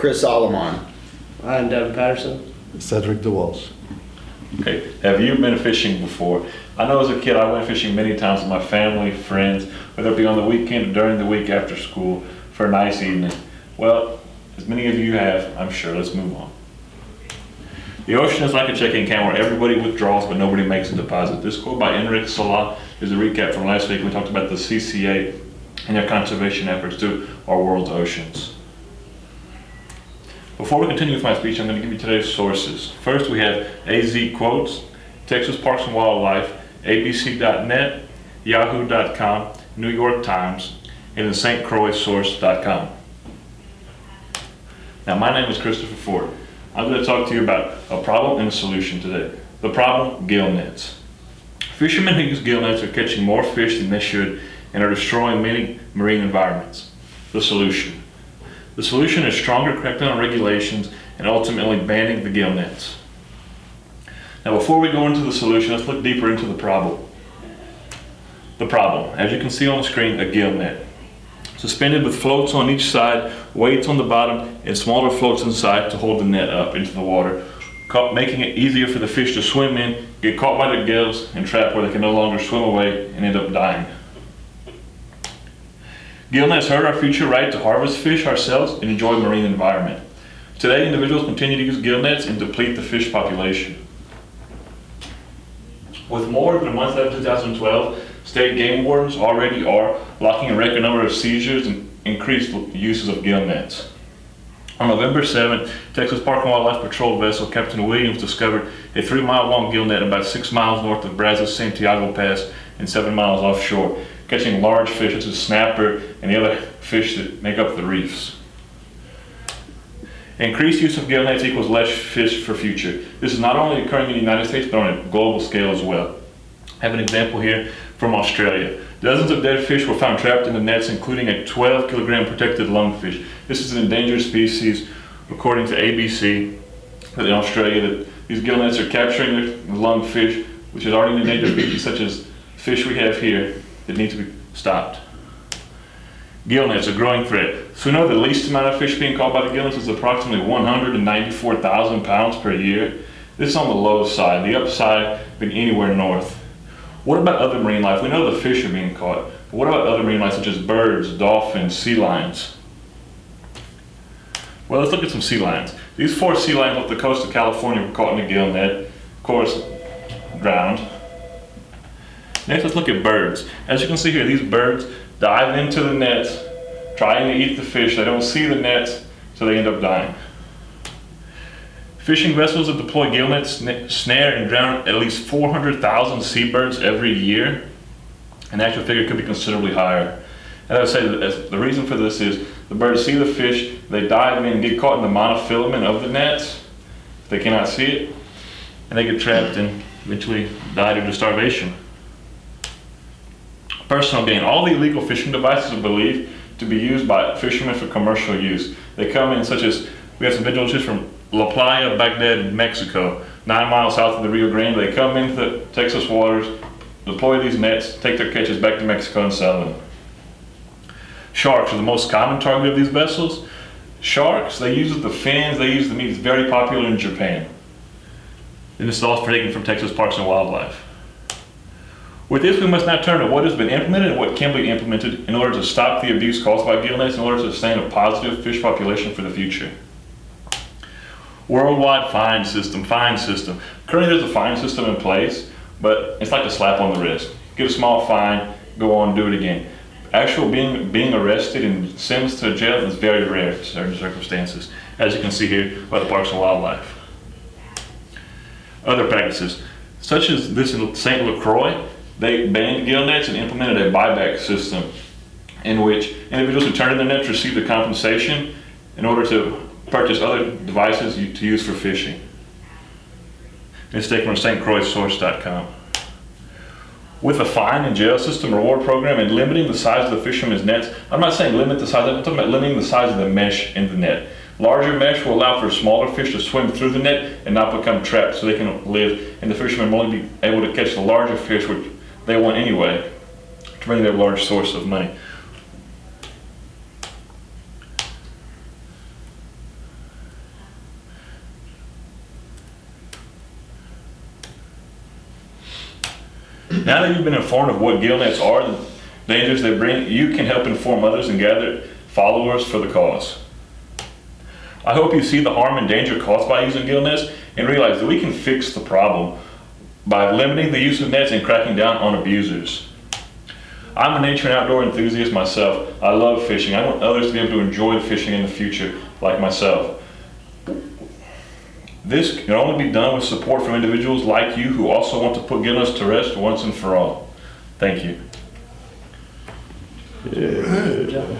Chris Solomon. I'm Devin Patterson. Cedric DeWalsh. Okay, have you been fishing before? I know as a kid I went fishing many times with my family, friends, whether it be on the weekend or during the week after school for a nice evening. Well, as many of you have, I'm sure. Let's move on. The ocean is like a checking account where everybody withdraws but nobody makes a deposit. This quote by Enrique Sola is a recap from last week. We talked about the CCA and their conservation efforts to our world's oceans. Before we continue with my speech, I'm going to give you today's sources. First, we have AZ Quotes, Texas Parks and Wildlife, ABC.net, Yahoo.com, New York Times, and the StCroixSource.com. Now, my name is Christopher Ford. I'm going to talk to you about a problem and a solution today. The problem, gill nets. Fishermen who use gill nets are catching more fish than they should and are destroying many marine environments. The solution. The solution is stronger crackdown regulations and ultimately banning the gill nets. Now, before we go into the solution, let's look deeper into the problem. The problem, as you can see on the screen, a gill net. Suspended with floats on each side, weights on the bottom, and smaller floats inside to hold the net up into the water, making it easier for the fish to swim in, get caught by the gills, and trapped where they can no longer swim away and end up dying. Gill nets hurt our future right to harvest fish ourselves and enjoy marine environment. Today, individuals continue to use gill nets and deplete the fish population. With more than a month left in 2012, state game wardens already are locking a record number of seizures and increased uses of gill nets. On November 7th, Texas Park and Wildlife Patrol vessel Captain Williams discovered a 3-mile-long gill net about 6 miles north of Brazos Santiago Pass and 7 miles offshore, catching large fish such as snapper and the other fish that make up the reefs. Increased use of gill nets equals less fish for future. This is not only occurring in the United States, but on a global scale as well. I have an example here from Australia. Dozens of dead fish were found trapped in the nets, including a 12-kilogram protected lungfish. This is an endangered species, according to ABC in Australia, that these gill nets are capturing the lungfish, which is already an endangered species, such as fish we have here, that need to be stopped. Gill nets, a growing threat. So we know the least amount of fish being caught by the gill nets is approximately 194,000 pounds per year. This is on the low side, the upside being anywhere north. What about other marine life? We know the fish are being caught, but what about other marine life such as birds, dolphins, sea lions? Well, let's look at some sea lions. These 4 sea lions off the coast of California were caught in a gill net, of course, drowned. Next, let's look at birds. As you can see here, these birds dive into the nets, trying to eat the fish. They don't see the nets, so they end up dying. Fishing vessels that deploy gill nets snare and drown at least 400,000 seabirds every year. An actual figure could be considerably higher. And I would say that the reason for this is the birds see the fish, they dive in and get caught in the monofilament of the nets. They cannot see it, and they get trapped and eventually die due to starvation. Personal gain. All the illegal fishing devices are believed to be used by fishermen for commercial use. They come in such as, we have some videos just from La Playa, Baghdad, Mexico, 9 miles south of the Rio Grande. They come into the Texas waters, deploy these nets, take their catches back to Mexico and sell them. Sharks are the most common target of these vessels. Sharks, they use the fins, they use the meat. It's very popular in Japan. And this is all taken from Texas Parks and Wildlife. With this, we must now turn to what has been implemented and what can be implemented in order to stop the abuse caused by gill nets in order to sustain a positive fish population for the future. Worldwide fine system. Currently there's a fine system in place, but it's like a slap on the wrist. Get a small fine, go on, do it again. Actual being arrested and sentenced to jail is very rare in certain circumstances, as you can see here by the Parks and Wildlife. Other practices, such as this in St. LaCroix, they banned gill nets and implemented a buyback system in which individuals who turned in their nets received a compensation in order to purchase other devices to use for fishing. It's taken from StCroixSource.com. With a fine and jail system reward program and limiting the size of the fishermen's nets, I'm not saying limit the size, I'm talking about limiting the size of the mesh in the net. Larger mesh will allow for smaller fish to swim through the net and not become trapped so they can live, and the fishermen will only be able to catch the larger fish, which they want anyway, to bring their large source of money. Now that you've been informed of what gill nets are, the dangers they bring, you can help inform others and gather followers for the cause. I hope you see the harm and danger caused by using gill nets and realize that we can fix the problem by limiting the use of nets and cracking down on abusers. I'm a nature and outdoor enthusiast myself. I love fishing. I want others to be able to enjoy fishing in the future like myself. This can only be done with support from individuals like you who also want to put gill nets to rest once and for all. Thank you. Good job.